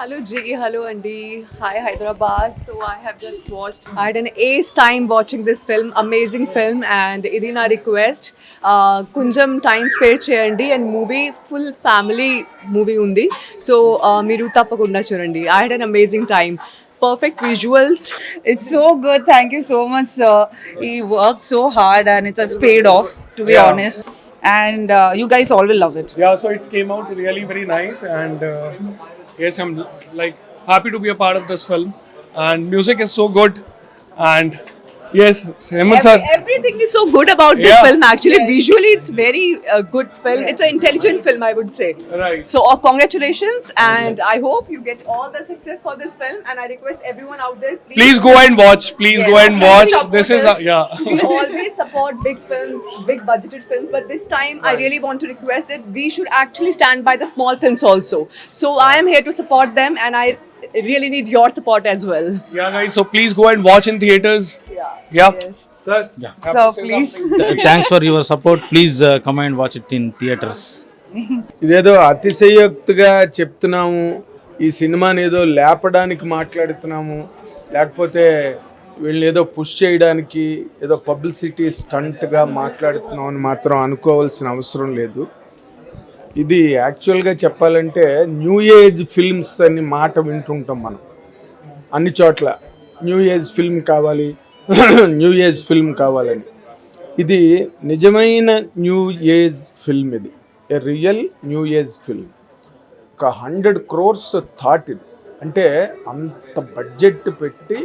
Hello Jiggy, hello Andy. Hi Hyderabad. So I have just watched. I had an ace time watching this film, amazing film, and ఇది నా request కొంచెం time spare చేయండి and movie full family movie ఉంది so మీరు తప్పకుండా చూడండి. I had an amazing time. Perfect visuals. It's so good. Thank you so much, sir. He worked so hard and it has paid off, to be honest. And you guys all will love it. Yeah, so it came out really very nice, and yes, I'm like happy to be a part of this film. And music is so good, and yes, Hemant sir. Everything is so good about this Yeah. film. Actually, visually, it's very good film. It's an intelligent film, I would say. Right. So, congratulations, and I hope you get all the success for this film. And I request everyone out there, Please go and watch. Please go and watch. This is yeah. We always support big films, big budgeted films, but this time I really want to request that we should actually stand by the small films also. So I am here to support them, and I really need your support as well. Yeah, guys. So please go and watch in theaters. Yeah. Yeah. Yes. Sir. So please. Thanks for your support. Please come and watch it in theaters. ఇదేదో అతిశయోక్తిగా చెప్తున్నాము, ఈ సినిమాని ఏదో లేపడానికి మాట్లాడుతున్నాము, లేకపోతే వీళ్ళని ఏదో పుష్ చేయడానికి ఏదో పబ్లిసిటీ స్టంట్గా మాట్లాడుతున్నాం అని మాత్రం అనుకోవాల్సిన అవసరం లేదు. ఇది యాక్చువల్గా చెప్పాలంటే న్యూ ఏజ్ ఫిల్మ్స్ అని మాట వింటుంటాం మనం అన్ని చోట్ల. న్యూ ఏజ్ ఫిల్మ్ కావాలి, న్యూ ఏజ్ ఫిల్మ్ కావాలని. ఇది నిజమైన న్యూ ఏజ్ ఫిల్మ్, ఇది ఏ రియల్ న్యూ ఏజ్ ఫిల్మ్. ఒక 100 crores థాట్ ఇది. అంటే అంత బడ్జెట్ పెట్టి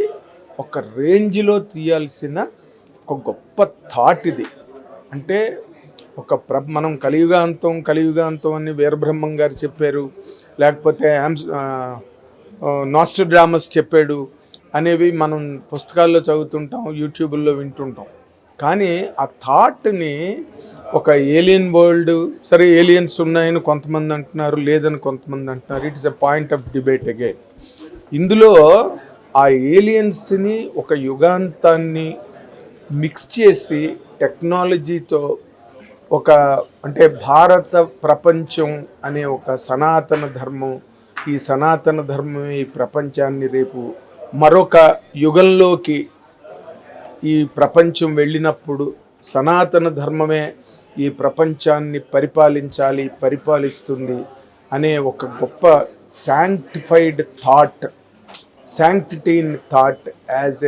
ఒక రేంజ్లో తీయాల్సిన ఒక గొప్ప థాట్ ఇది. అంటే ఒక మనం కలియుగాంతం అని వీరబ్రహ్మం గారు చెప్పారు, లేకపోతే నాస్ట్రాడామస్ చెప్పాడు అనేవి మనం పుస్తకాల్లో చదువుతుంటాం, యూట్యూబ్లో వింటుంటాం. కానీ ఆ థాట్ని ఒక ఏలియన్ వరల్డ్, సరే ఏలియన్స్ ఉన్నాయని కొంతమంది అంటున్నారు, లేదని కొంతమంది అంటున్నారు. It's a point of debate again. ఇందులో ఆ ఏలియన్స్ని ఒక యుగాంతాన్ని మిక్స్ చేసి టెక్నాలజీతో ఒక అంటే భారత ప్రపంచం అనే ఒక సనాతన ధర్మం, ఈ సనాతన ధర్మమే ఈ ప్రపంచాన్ని రేపు మరొక యుగంలోకి ఈ ప్రపంచం వెళ్ళినప్పుడు సనాతన ధర్మమే ఈ ప్రపంచాన్ని పరిపాలిస్తుంది అనే ఒక గొప్ప sanctified thought, sanctity thought as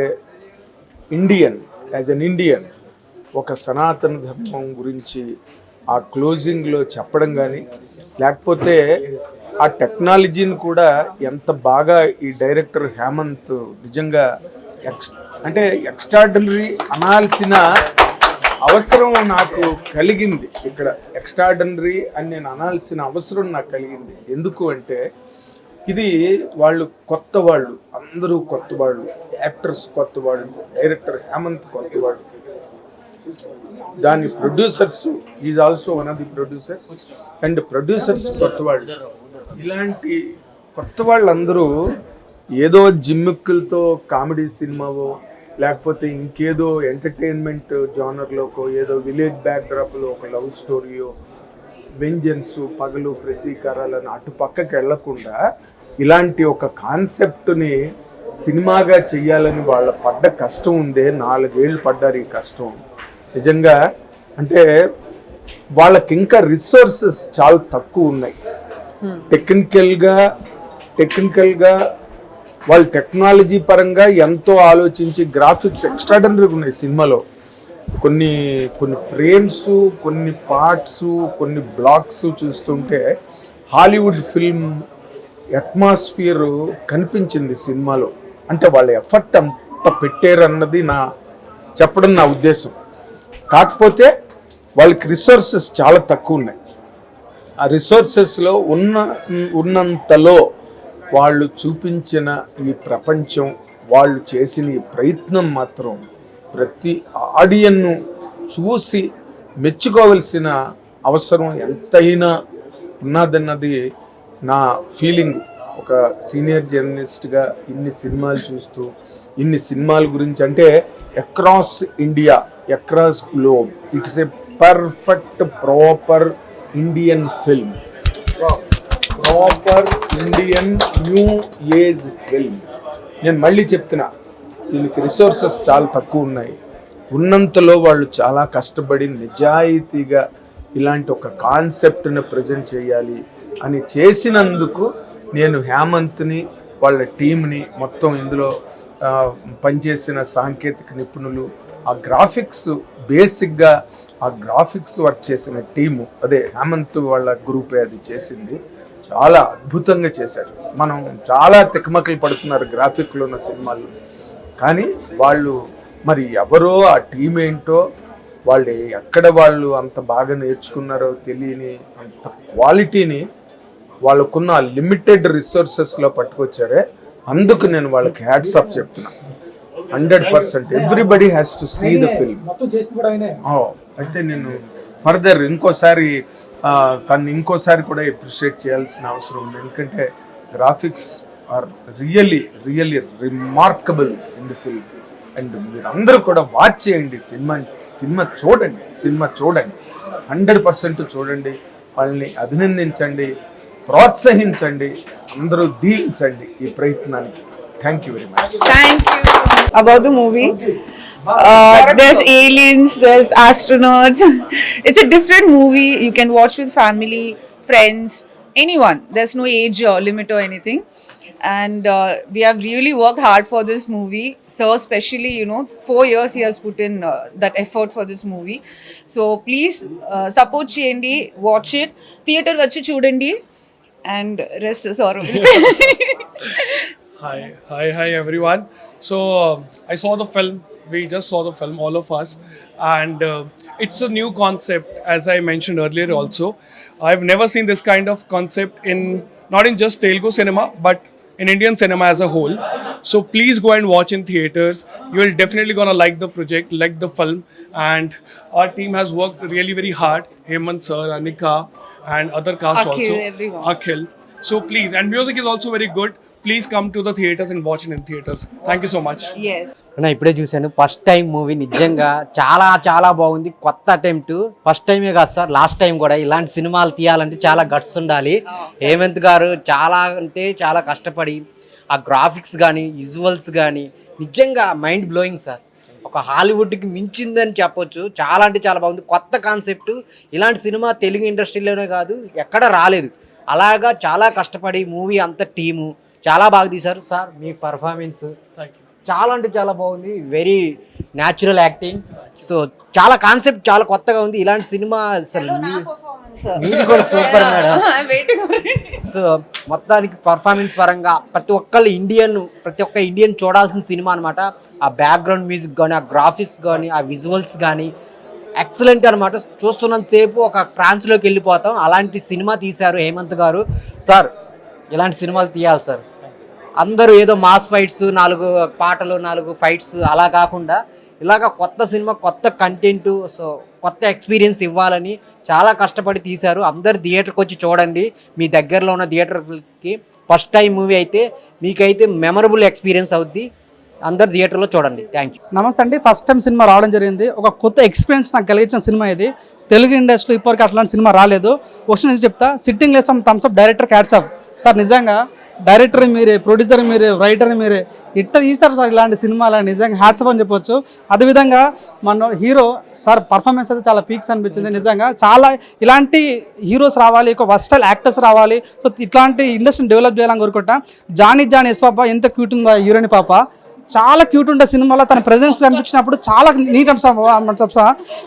an Indian ఒక సనాతన ధర్మం గురించి ఆ క్లోజింగ్లో చెప్పడం కానీ, లేకపోతే ఆ టెక్నాలజీని కూడా ఎంత బాగా ఈ డైరెక్టర్ హేమంత్ నిజంగా అంటే ఎక్స్ట్రాడినరీ అనాల్సిన అవసరం నాకు కలిగింది. ఇక్కడ ఎక్స్ట్రాడినరీ అని నేను అనాల్సిన అవసరం నాకు కలిగింది. ఎందుకు అంటే ఇది వాళ్ళు కొత్త వాళ్ళు, అందరూ కొత్త వాళ్ళు, యాక్టర్స్ కొత్త వాళ్ళు, డైరెక్టర్ హేమంత్ కొత్త వాళ్ళు, దాని producers is also one of the producers and producers కొత్త వాళ్ళు. ఇలాంటి కొత్త వాళ్ళందరూ ఏదో జిమ్మిక్కులతో కామెడీ సినిమావో, లేకపోతే ఇంకేదో ఎంటర్టైన్మెంట్ జానర్లోకో, ఏదో విలేజ్ బ్యాక్డ్రాప్లో ఒక లవ్ స్టోరీయో, వెంజన్స్, పగలు, ప్రతీకారాలను అటు పక్కకి వెళ్లకుండా ఇలాంటి ఒక కాన్సెప్ట్ని సినిమాగా చెయ్యాలని వాళ్ళ పడ్డ కష్టం ఉందే. 4 ఏళ్ళు పడ్డారు ఈ కష్టం నిజంగా. అంటే వాళ్ళకి ఇంకా రిసోర్సెస్ చాలా తక్కువ ఉన్నాయి. టెక్నికల్గా వాళ్ళు టెక్నాలజీ పరంగా ఎంతో ఆలోచించి గ్రాఫిక్స్ ఎక్స్ట్రాడనరీగా ఉన్నాయి సినిమాలో. కొన్ని ఫ్రేమ్స్, కొన్ని పార్ట్స్, కొన్ని బ్లాక్స్ చూస్తుంటే హాలీవుడ్ ఫిల్మ్ అట్మాస్ఫియర్ కనిపించింది సినిమాలో. అంటే వాళ్ళ ఎఫర్ట్ అంత పెట్టారన్నది చెప్పడం నా ఉద్దేశం. కాకపోతే వాళ్ళకి రిసోర్సెస్ చాలా తక్కువ ఉన్నాయి. ఆ రిసోర్సెస్లో ఉన్నంతలో వాళ్ళు చూపించిన ఈ ప్రపంచం, వాళ్ళు చేసిన ఈ ప్రయత్నం మాత్రం ప్రతి ఆడియన్ను చూసి మెచ్చుకోవలసిన అవసరం ఎంతైనా ఉన్నదన్నది నా ఫీలింగ్. ఒక సీనియర్ జర్నలిస్ట్గా ఇన్ని సినిమాలు చూస్తూ, ఇన్ని సినిమాల గురించి అంటే across India, across globe, it's a perfect proper Indian film. Proper Indian new age film. నేను మళ్ళీ చెప్తున్నా, దీనికి రిసోర్సెస్ చాలా తక్కువ ఉన్నాయి. ఉన్నంతలో వాళ్ళు చాలా కష్టపడి నిజాయితీగా ఇలాంటి ఒక కాన్సెప్ట్ని ప్రజెంట్ చేయాలి అని చేసినందుకు నేను హేమంత్ని, వాళ్ళ టీంని, మొత్తం ఇందులో పనిచేసిన సాంకేతిక నిపుణులు, ఆ గ్రాఫిక్స్ బేసిక్గా ఆ గ్రాఫిక్స్ వర్క్ చేసిన టీము, అదే హేమంత్ వాళ్ళ గ్రూపే అది చేసింది, చాలా అద్భుతంగా చేశారు. మనం చాలా తికమకలు పడుతున్నారు గ్రాఫిక్లో ఉన్న సినిమాలు, కానీ వాళ్ళు మరి ఎవరో ఆ టీం ఏంటో, వాళ్ళు ఎక్కడ వాళ్ళు అంత బాగా నేర్చుకున్నారో తెలియని అంత క్వాలిటీని వాళ్ళకున్న లిమిటెడ్ రిసోర్సెస్లో పట్టుకొచ్చారే. అందుకు నేను వాళ్ళకి హ్యాట్స్ ఆఫ్ చెప్తున్నా. 100% everybody has to see the film. అంటే నేను ఫర్దర్ ఇంకోసారి కూడా అప్రిషియేట్ చేయాల్సిన అవసరం ఉంది. ఎందుకంటే graphics are really remarkable in the film. And మీరు అందరూ కూడా వాచ్ చేయండి, సినిమా చూడండి 100% చూడండి, వాళ్ళని అభినందించండి, ప్రోత్సహించండి, అందరూ దీవించండి ఈ ప్రయత్నానికి. Thank you very much. Thank you. About the movie, there's aliens, there's astronauts. It's a different movie. You can watch with family, friends, anyone. There's no age limit or anything. And we have really worked hard for this movie. Sir, especially, 4 years he has put in that effort for this movie. So please support cheyandi, watch it, theater vachi chudandi, and rest is all. Hi everyone. So I saw the film. We just saw the film, all of us, and it's a new concept, as I mentioned earlier. Also, I've never seen this kind of concept not in just Telugu cinema, but in Indian cinema as a whole. So please go and watch in theaters. You will definitely gonna like the project, like the film, and our team has worked really very hard. Hemant sir, Anika, and other cast Akhil, also. everyone. Akhil. So please, and music is also very good. Please come to the theaters and watch it in theaters. Thank you so much. Yes. అన్న ఇప్పుడే చూశాను, first time movie, నిజంగా చాలా చాలా బాగుంది. కొత్త attempt, first టైమే కాదు సార్, లాస్ట్ టైం కూడా. ఇలాంటి సినిమాలు తీయాలంటే చాలా గట్స్ ఉండాలి. హేమంత్ గారు చాలా అంటే చాలా కష్టపడి ఆ గ్రాఫిక్స్ కానీ విజువల్స్ కానీ నిజంగా మైండ్ బ్లోయింగ్ సార్. ఒక హాలీవుడ్కి మించిందని చెప్పొచ్చు. చాలా అంటే చాలా బాగుంది, కొత్త కాన్సెప్ట్. ఇలాంటి సినిమా తెలుగు ఇండస్ట్రీలోనే కాదు ఎక్కడ రాలేదు. అలాగా చాలా కష్టపడి మూవీ అంత టీము చాలా బాగా తీశారు సార్. మీ పర్ఫార్మెన్స్ చాలా అంటే చాలా బాగుంది, వెరీ న్యాచురల్ యాక్టింగ్. సో చాలా కాన్సెప్ట్ చాలా కొత్తగా ఉంది. ఇలాంటి సినిమా అసలు మీరు కూడా సూపర్ మేడం. సో మొత్తానికి పర్ఫార్మెన్స్ పరంగా ప్రతి ఒక్క ఇండియన్ చూడాల్సిన సినిమా అనమాట. ఆ బ్యాక్గ్రౌండ్ మ్యూజిక్ కానీ, ఆ గ్రాఫిక్స్ కానీ, ఆ విజువల్స్ కానీ ఎక్సలెంట్ అనమాట. చూస్తున్నంతసేపు ఒక ట్రాన్స్లోకి వెళ్ళిపోతాం. అలాంటి సినిమా తీశారు హేమంత్ గారు. సార్ ఇలాంటి సినిమాలు తీయాలి సార్. అందరూ ఏదో మాస్ ఫైట్స్, 4 పాటలు, 4 ఫైట్స్ అలా కాకుండా ఇలాగ కొత్త సినిమా, కొత్త కంటెంట్, సో కొత్త ఎక్స్పీరియన్స్ ఇవ్వాలని చాలా కష్టపడి తీశారు. అందరు థియేటర్కి వచ్చి చూడండి. మీ దగ్గరలో ఉన్న థియేటర్కి ఫస్ట్ టైం మూవీ అయితే మీకైతే మెమరబుల్ ఎక్స్పీరియన్స్ అవుద్ది. అందరు థియేటర్లో చూడండి. Thank you. నమస్తే అండి. ఫస్ట్ టైం సినిమా రావడం జరిగింది. ఒక కొత్త ఎక్స్పీరియన్స్ నాకు కలిగించిన సినిమా ఇది. తెలుగు ఇండస్ట్రీలో ఇప్పటికీ అట్లాంటి సినిమా రాలేదు. ఒకసారి నేను చెప్తా, sitting less thumbs up director hats off sir. నిజంగా డైరెక్టర్ మీరే, ప్రొడ్యూసర్ మీరే, రైటర్ మీరే, ఇట్లా తీస్తారు సార్ ఇలాంటి సినిమాలు. నిజంగా హ్యాట్స్ ఆఫ్ అని చెప్పొచ్చు. అదేవిధంగా మన హీరో సార్ పర్ఫార్మెన్స్ అయితే చాలా పీక్స్ అనిపించింది. నిజంగా చాలా ఇలాంటి హీరోస్ రావాలి, ఒక వర్స్టైల్ యాక్టర్స్ రావాలి. సో ఇట్లాంటి ఇండస్ట్రీని డెవలప్ చేయాలని కోరుకుంటా. జానీ ఎస్ పాప ఎంత క్యూట్ ఉందా హీరోయిన్ పాప, చాలా క్యూట్ ఉండే సినిమాలో. తన ప్రెజెన్స్ కనిపించినప్పుడు చాలా నీట్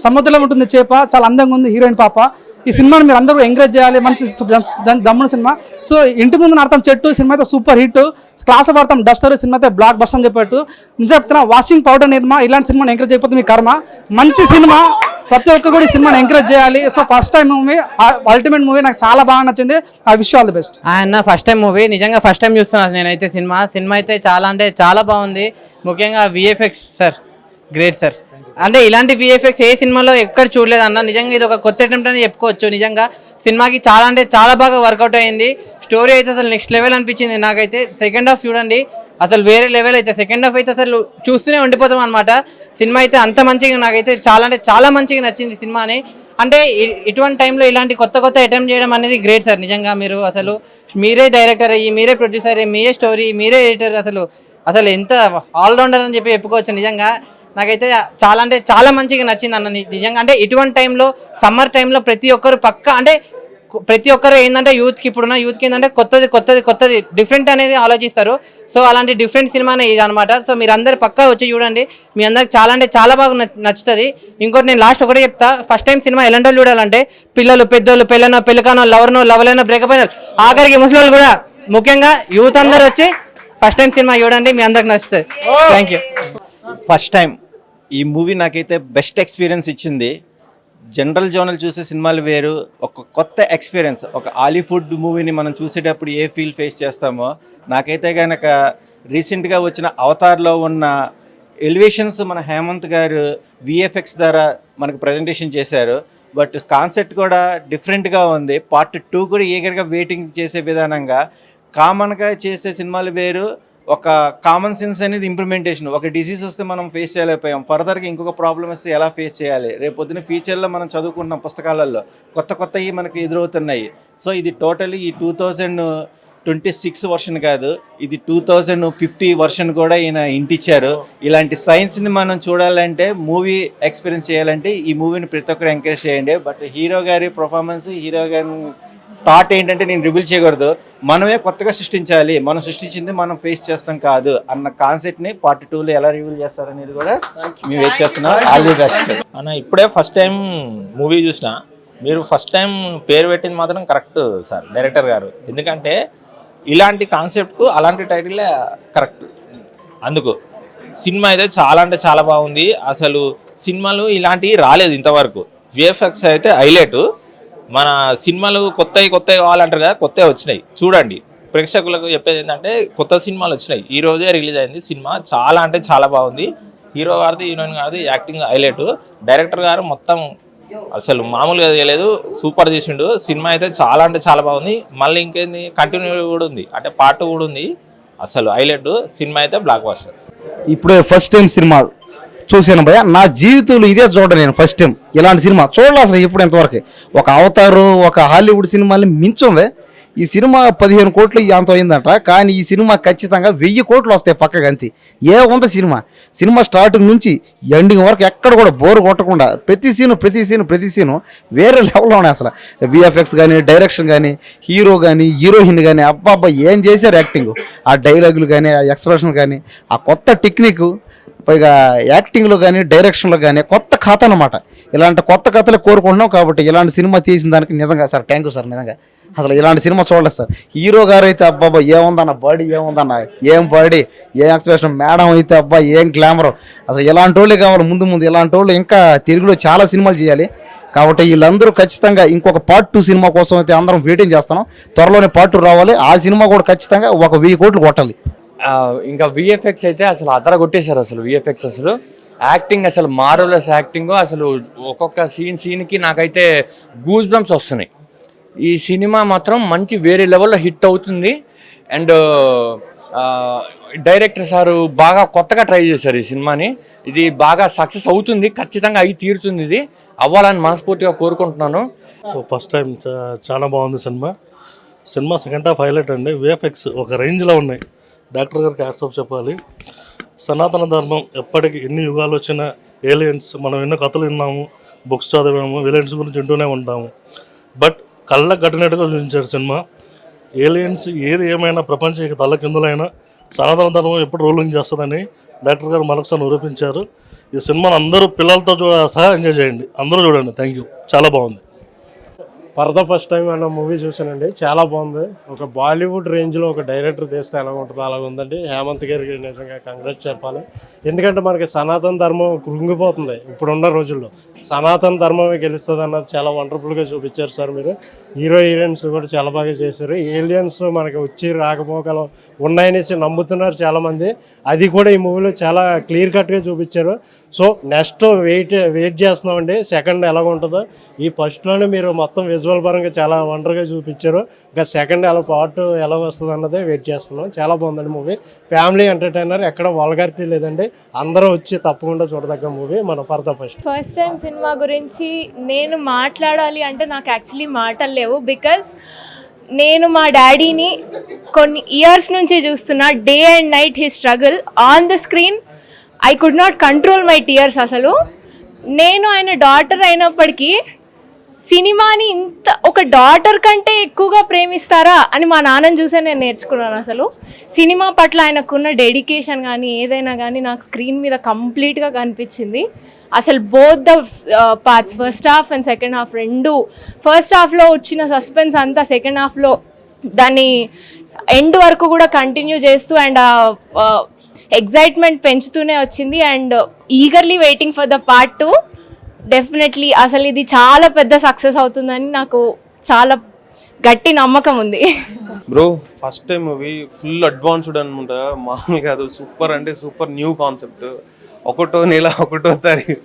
సముద్రంలో ఉంటుంది చేప, చాలా అందంగా ఉంది హీరోయిన్ పాప. ఈ సినిమాని మీరు అందరూ ఎంకరేజ్ చేయాలి. మంచి దమ్మున సినిమా. సో ఇంటి ముందు అర్థం చెట్టు సినిమా అయితే సూపర్ హిట్. క్లాస్లో పడతాం డస్టర్ సినిమా అయితే బ్లాక్ బస్టర్ అని చెప్పట్టు. నిజం చెప్తున్నా, వాషింగ్ పౌడర్ నిర్మా ఇలాంటి సినిమాని ఎంకరేజ్ అయిపోతే మీ కర్మ. మంచి సినిమా, ప్రతి ఒక్కరు కూడా ఈ సినిమాని ఎంకరేజ్ చేయాలి. So first time movie, ultimate movie, నాకు చాలా బాగా నచ్చింది. I wish all the best. అన్న ఫస్ట్ టైం మూవీ, నిజంగా ఫస్ట్ టైం చూస్తున్నాను నేనైతే సినిమా అయితే చాలా అంటే చాలా బాగుంది. ముఖ్యంగా విఎఫ్ఎక్స్ సార్ గ్రేట్ సార్. అంటే ఇలాంటి విఎఫ్ఎక్స్ ఏ సినిమాలో ఎక్కడ చూడలేదు అన్న. నిజంగా ఇది ఒక కొత్త అటెంప్ట్ అని చెప్పుకోవచ్చు. నిజంగా సినిమాకి చాలా అంటే చాలా బాగా వర్కౌట్ అయింది. స్టోరీ అయితే అసలు నెక్స్ట్ లెవెల్ అనిపించింది నాకైతే. సెకండ్ హాఫ్ చూడండి, అసలు వేరే లెవెల్ అయితే. సెకండ్ హాఫ్ అయితే అసలు చూస్తూనే ఉండిపోతాం అనమాట. సినిమా అయితే అంత మంచిగా, నాకైతే చాలా అంటే చాలా మంచిగా నచ్చింది సినిమాని. అంటే ఇటువంటి టైంలో ఇలాంటి కొత్త కొత్త అటెంప్ట్ చేయడం అనేది గ్రేట్ సార్. నిజంగా మీరు అసలు మీరే డైరెక్టర్ అయ్యి, మీరే ప్రొడ్యూసర్ అయ్యి, మీరే స్టోరీ, మీరే ఎడిటర్, అసలు ఎంత ఆల్రౌండర్ అని చెప్పి చెప్పుకోవచ్చు. నిజంగా నాకైతే చాలా అంటే చాలా మంచిగా నచ్చింది అన్న. నిజంగా అంటే ఇటువంటి టైంలో, సమ్మర్ టైంలో ప్రతి ఒక్కరు ప్రతి ఒక్కరు ఏంటంటే యూత్కి, ఇప్పుడున్న యూత్కి ఏంటంటే కొత్తది డిఫరెంట్ అనేది ఆలోచిస్తారు. సో అలాంటి డిఫరెంట్ సినిమానే ఇది అనమాట. సో మీరు అందరు పక్కా వచ్చి చూడండి, మీ అందరికి చాలా అంటే చాలా బాగా నచ్చుతుంది. ఇంకోటి నేను లాస్ట్ ఒకటే చెప్తా, ఫస్ట్ టైం సినిమా ఎలాంటి వాళ్ళు చూడాలంటే పిల్లలు, పెద్దోళ్ళు, పెళ్ళనో, పెళ్ళికానో, లవర్నో, లవ్లైనో, బ్రేకప్ అయిన ఆఖరికి ముసలి కూడా, ముఖ్యంగా యూత్ అందరు వచ్చి ఫస్ట్ టైం సినిమా చూడండి, మీ అందరికి నచ్చుతుంది. Thank you. ఫస్ట్ టైం ఈ మూవీ నాకైతే బెస్ట్ ఎక్స్పీరియన్స్ ఇచ్చింది. జనరల్ జోనల్ చూసే సినిమాలు వేరు, ఒక కొత్త ఎక్స్పీరియన్స్. ఒక హాలీవుడ్ మూవీని మనం చూసేటప్పుడు ఏ ఫీల్ ఫేస్ చేస్తామో, నాకైతే కనుక రీసెంట్గా వచ్చిన అవతార్లో ఉన్న ఎలివేషన్స్ మన హేమంత్ గారు విఎఫ్ఎక్స్ ద్వారా మనకు ప్రజెంటేషన్ చేశారు. బట్ కాన్సెప్ట్ కూడా డిఫరెంట్గా ఉంది. పార్ట్ 2 కూడా ఈగర్గా వెయిటింగ్ చేసే విధానంగా. కామన్గా చేసే సినిమాలు వేరు, ఒక కామన్ సెన్స్ అనేది ఇంప్లిమెంటేషన్. ఒక డిసీజ్ వస్తే మనం ఫేస్ చేయలేకపోయాం, ఫర్దర్గా ఇంకొక ప్రాబ్లం వస్తే ఎలా ఫేస్ చేయాలి, రేపొద్దున ఫ్యూచర్లో మనం చదువుకుంటున్న పుస్తకాలలో కొత్తవి మనకు ఎదురవుతున్నాయి. సో ఇది టోటలీ ఈ 2026 వర్షన్ కాదు, ఇది 2050 వర్షన్ కూడా ఈయన ఇంటిచ్చారు. ఇలాంటి సైన్స్ని మనం చూడాలంటే, మూవీ ఎక్స్పీరియన్స్ చేయాలంటే ఈ మూవీని ప్రతి ఒక్కరు ఎంకరేజ్ చేయండి. బట్ హీరో గారి పర్ఫార్మెన్స్, హీరో గారి థాట్ ఏంటంటే నేను రివీల్ చేయకూడదు, మనమే కొత్తగా సృష్టించాలి, మనం సృష్టించింది మనం ఫేస్ చేస్తాం కాదు అన్న కాన్సెప్ట్ని పార్ట్ 2లో ఎలా రివీల్ చేస్తారనేది కూడా మేము వెయిట్ చేస్తున్నాం. ఆల్ ది బెస్ట్ అన్న. ఇప్పుడే ఫస్ట్ టైం మూవీ చూసిన, మీరు ఫస్ట్ టైం పేరు పెట్టింది మాత్రం కరెక్ట్ సార్, డైరెక్టర్ గారు. ఎందుకంటే ఇలాంటి కాన్సెప్ట్కు అలాంటి టైటిలే కరెక్ట్. అందుకు సినిమా అయితే చాలా అంటే చాలా బాగుంది. అసలు సినిమాలు ఇలాంటివి రాలేదు ఇంతవరకు. విఎఫ్ఎక్స్ అయితే హైలైట్. మన సినిమాలు కొత్తవి కావాలంటారు కదా, కొత్తవి వచ్చినాయి చూడండి. ప్రేక్షకులకు చెప్పేది ఏంటంటే కొత్త సినిమాలు వచ్చినాయి. ఈ రోజే రిలీజ్ అయింది సినిమా, చాలా అంటే చాలా బాగుంది. హీరో గారిది, హీరోయిన్ గారిది యాక్టింగ్ హైలైట్. డైరెక్టర్ గారు మొత్తం అసలు మామూలుగా చేయలేదు, సూపర్ చేసిండు. సినిమా అయితే చాలా అంటే చాలా బాగుంది. మళ్ళీ ఇంకేంది కంటిన్యూ కూడా ఉంది, అంటే పార్ట్ కూడా ఉంది. అసలు హైలైట్. సినిమా అయితే బ్లాక్ బస్టర్. ఇప్పుడే ఫస్ట్ టైం సినిమా చూశాను భయ, నా జీవితంలో ఇదే చూడను. నేను ఫస్ట్ టైం ఇలాంటి సినిమా చూడాలి అసలు ఇప్పుడు ఎంతవరకు. ఒక అవతారు, ఒక హాలీవుడ్ సినిమాని మించుంది ఈ సినిమా. 15 కోట్లు అంత అయిందట, కానీ ఈ సినిమా ఖచ్చితంగా 1000 కోట్లు వస్తాయి పక్కగా. అంతే ఉంది సినిమా స్టార్టింగ్ నుంచి ఎండింగ్ వరకు ఎక్కడ కూడా బోర్ కొట్టకుండా ప్రతి సీను వేరే లెవెల్లో ఉన్నాయి. అసలు విఎఫ్ఎక్స్ కానీ, డైరెక్షన్ కానీ, హీరో కానీ, హీరోయిన్ కానీ, అబ్బాబ్బా ఏం చేశారు యాక్టింగ్, ఆ డైలాగులు కానీ, ఆ ఎక్స్ప్రెషన్ కానీ, ఆ కొత్త టెక్నిక్, పైగా యాక్టింగ్లో కానీ, డైరెక్షన్లో కానీ కొత్త కథ అనమాట. ఇలాంటి కొత్త కథలు కోరుకుంటున్నాం కాబట్టి ఇలాంటి సినిమా తీసిన దానికి నిజంగా సార్ థ్యాంక్ యూ సార్. నిజంగా అసలు ఇలాంటి సినిమా చూడలేదు సార్. హీరో గారు అయితే అబ్బాబ్బా ఏముందన్న బాడీ, ఏం బాడీ, ఏం ఎక్స్ప్రెషన్. మేడం అయితే అబ్బా ఏం గ్లామర్. అసలు ఇలాంటి వాళ్ళే కావాలి ముందు ఇలాంటి వాళ్ళు ఇంకా తెలుగులో చాలా సినిమాలు చేయాలి. కాబట్టి వీళ్ళందరూ ఖచ్చితంగా ఇంకొక పార్ట్ 2 సినిమా కోసం అయితే అందరం వెయిటింగ్ చేస్తున్నాం. త్వరలోనే పార్ట్ 2 రావాలి. ఆ సినిమా కూడా ఖచ్చితంగా 1000 కోట్లు కొట్టాలి. ఇంకా విఎఫ్ఎక్స్ అయితే అసలు అదర కొట్టేశారు. అసలు విఎఫ్ఎక్స్ అసలు యాక్టింగ్ అసలు మార్వెలస్ యాక్టింగ్. అసలు ఒక్కొక్క సీన్కి నాకైతే గూస్ బంప్స్ వస్తున్నాయి. ఈ సినిమా మాత్రం మంచి వేరే లెవెల్లో హిట్ అవుతుంది. అండ్ డైరెక్టర్ సారు బాగా కొత్తగా ట్రై చేశారు ఈ సినిమాని. ఇది బాగా సక్సెస్ అవుతుంది, ఖచ్చితంగా అయి తీరుతుంది. ఇది అవ్వాలని మనస్ఫూర్తిగా కోరుకుంటున్నాను. ఫస్ట్ టైం చాలా బాగుంది సినిమా. సెకండ్ హాఫ్ హైలైట్ అండి. విఎఫ్ఎక్స్ ఒక రేంజ్లో ఉన్నాయి. డాక్టర్ గారికి హ్యాట్స్ ఆఫ్ చెప్పాలి. సనాతన ధర్మం ఎప్పటికీ ఎన్ని యుగాలు వచ్చినా, ఏలియన్స్ మనం ఎన్నో కథలు విన్నాము, బుక్స్ చదివాము, విలన్స్ గురించి వింటూనే ఉంటాము. బట్ కళ్ళకు కట్టినట్టుగా చూపించారు సినిమా. ఏలియన్స్ ఏది ఏమైనా ప్రపంచం తల్లకిందులైనా సనాతన ధర్మం ఎప్పుడు రూలింగ్ చేస్తుందని డాక్టర్ గారు మరొకసారి నిరూపించారు. ఈ సినిమాను అందరూ పిల్లలతో సహా ఎంజాయ్ చేయండి, అందరూ చూడండి. థ్యాంక్ యూ, చాలా బాగుంది. ఫర్ ద ఫస్ట్ టైం అన్న మూవీ చూసానండి, చాలా బాగుంది. ఒక బాలీవుడ్ రేంజ్లో ఒక డైరెక్టర్ తీస్తే ఎలా ఉంటుందో అలాగ ఉందండి. హేమంత్ గారికి నిజంగా కంగ్రాట్స్ చెప్పాలి. ఎందుకంటే మనకి సనాతన ధర్మం కృంగిపోతుంది ఇప్పుడున్న రోజుల్లో. సనాతన ధర్మమే గెలుస్తుంది అన్నది చాలా వండర్ఫుల్గా చూపించారు సార్ మీరు. హీరోయిన్స్ కూడా చాలా బాగా చేశారు. ఏలియన్స్ మనకి వచ్చి రాకపోకలు ఉన్నాయనేసి నమ్ముతున్నారు చాలామంది. అది కూడా ఈ మూవీలో చాలా క్లియర్ కట్గా చూపించారు. సో నెక్స్ట్ వెయిట్ చేస్తున్నామండి సెకండ్ ఎలాగ ఉంటుందో. ఈ ఫస్ట్లోనే మీరు మొత్తం విజువల్ విజువల్ పరంగా చాలా వండర్గా చూపించారు. ఇంకా సెకండ్ పార్ట్ ఎలా వస్తుంది అన్నదే వెయిట్ చేస్తున్నాం. చాలా బాగుందండి మూవీ. ఫ్యామిలీ ఎంటర్టైనర్, ఎక్కడ వల్గారిటీ లేదండి. అందరూ వచ్చి తప్పకుండా చూడదగ్గ మూవీ మన పరద ఫస్ట్. ఫస్ట్ టైం సినిమా గురించి నేను మాట్లాడాలి అంటే నాకు యాక్చువల్లీ మాటలు లేవు. బికాజ్ నేను మా డాడీని కొన్ని ఇయర్స్ నుంచి చూస్తున్నా. Day and night he struggle on the screen. I could not control my tears. అసలు నేను ఆయన డాటర్ అయినప్పటికీ సినిమాని ఇంత ఒక డాటర్ కంటే ఎక్కువగా ప్రేమిస్తారా అని మా నాన్నని చూసే నేను నేర్చుకున్నాను. అసలు సినిమా పట్ల ఆయనకున్న డెడికేషన్ కానీ ఏదైనా కానీ నాకు స్క్రీన్ మీద కంప్లీట్గా కనిపించింది. అసలు both the parts, first half and second half రెండు. ఫస్ట్ హాఫ్లో వచ్చిన సస్పెన్స్ అంతా సెకండ్ హాఫ్లో దాన్ని ఎండ్ వరకు కూడా కంటిన్యూ చేస్తూ అండ్ ఎగ్జైట్మెంట్ పెంచుతూనే వచ్చింది. And eagerly waiting for the part 2. Definitely అసలు ఇది చాలా పెద్ద సక్సెస్ అవుతుందని నాకు చాలా గట్టి నమ్మకం ఉంది. Bro first time movie full advanced అనమాట. మామూలు కాదు, సూపర్ అంటే సూపర్ న్యూ కాన్సెప్ట్. 1వ నెల 1వ తారీఖు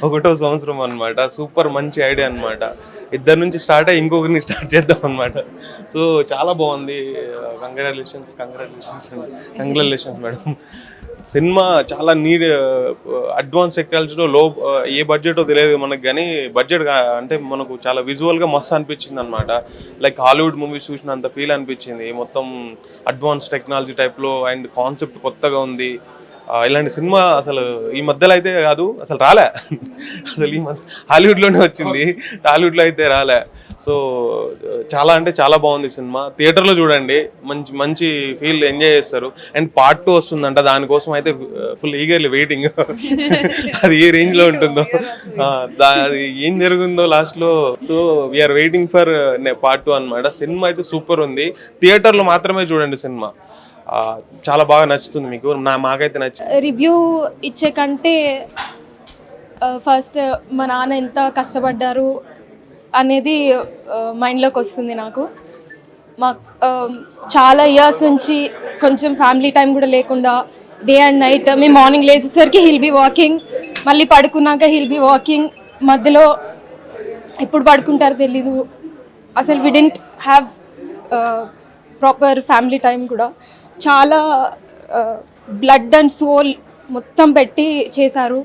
1వ సంవత్సరం అనమాట. సూపర్ మంచి ఐడియా అనమాట. ఇద్దరు నుంచి స్టార్ట్ అయ్యి ఇంకొకరిని స్టార్ట్ చేద్దాం అనమాట. సో చాలా బాగుంది. Congratulations madam. సినిమా చాలా అడ్వాన్స్ టెక్నాలజీలో ఏ బడ్జెటో తెలియదు మనకు, కానీ బడ్జెట్ అంటే మనకు చాలా విజువల్గా మస్తు అనిపించింది అనమాట. లైక్ హాలీవుడ్ మూవీస్ చూసినంత ఫీల్ అనిపించింది. మొత్తం అడ్వాన్స్ టెక్నాలజీ టైప్లో అండ్ కాన్సెప్ట్ కొత్తగా ఉంది. ఇలాంటి సినిమా అసలు ఈ మధ్యలో అయితే కాదు, అసలు రాలే. అసలు ఈ మధ్య హాలీవుడ్లోనే వచ్చింది, టాలీవుడ్లో అయితే రాలే. సో చాలా అంటే చాలా బాగుంది సినిమా. థియేటర్లో చూడండి, మంచి మంచి ఫీల్ ఎంజాయ్ చేస్తారు. అండ్ పార్ట్ 2 వస్తుందంట, దానికోసం అయితే ఫుల్ ఈగర్లీ వెయిటింగ్. అది ఏ రేంజ్లో ఉంటుందో, అది ఏం జరుగుతుందో లాస్ట్లో. So we're waiting for part 2 అనమాట. సినిమా అయితే సూపర్ ఉంది. థియేటర్లో మాత్రమే చూడండి సినిమా. చాలా బాగా నచ్చుతుంది మీకు. మాకైతే నచ్చింది. రివ్యూ ఇచ్చే కంటే ఫస్ట్ మా నాన్న ఎంత కష్టపడ్డారు అనేది మైండ్లోకి వస్తుంది నాకు. చాలా ఇయర్స్ నుంచి కొంచెం ఫ్యామిలీ టైం కూడా లేకుండా డే అండ్ నైట్ మేము మార్నింగ్ లేచేసరికి హిల్ బీ వాకింగ్, మళ్ళీ పడుకున్నాక హిల్ బీ వాకింగ్, మధ్యలో ఎప్పుడు పడుకుంటారో తెలీదు. అసలు we didn't have proper family time కూడా. చాలా బ్లడ్ అండ్ సోల్ మొత్తం పెట్టి చేశారు.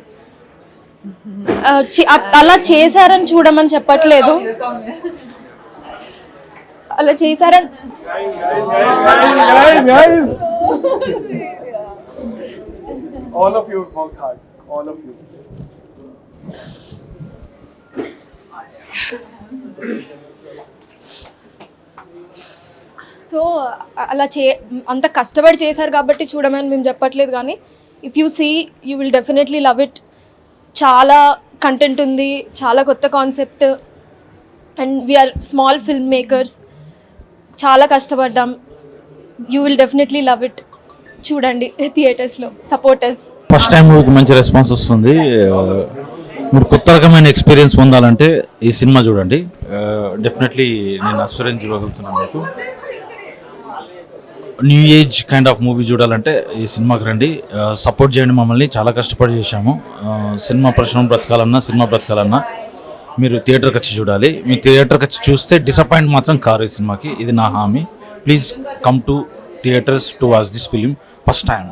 అలా చేశారని చూడమని చెప్పట్లేదు, అలా చేశారని. All of you worked hard. All of you. So అలా అంత కష్టపడి చేశారు కాబట్టి చూడమని మేము చెప్పట్లేదు, కానీ if you see you will definitely love it. చాలా కంటెంట్ ఉంది, చాలా కొత్త concept. And we're small film makers, చాలా కష్టపడ్డాం. You will definitely love it. చూడండి థియేటర్స్లో, సపోర్టర్స్. ఫస్ట్ టైం మూవీకి మంచి రెస్పాన్స్ వస్తుంది. మీరు కొత్త రకమైన ఎక్స్పీరియన్స్ పొందాలంటే ఈ సినిమా చూడండి. డెఫినెట్లీ నేను అష్యూరెన్స్ ఇవ్వగలుగుతున్నాను మీకు. New age kind of movie చూడాలంటే ఈ సినిమాకి రండి. సపోర్ట్ చేయండి మమ్మల్ని, చాలా కష్టపడి చేశాము. సినిమా పరిశ్రమ బ్రతకాలన్నా, సినిమా బ్రతకాలన్నా మీరు థియేటర్కి వచ్చి చూడాలి. మీరు థియేటర్కి వచ్చి చూస్తే డిసప్పాయింట్ మాత్రం కారు ఈ సినిమాకి, ఇది నా హామీ. Please come to theatres to watch this film first time.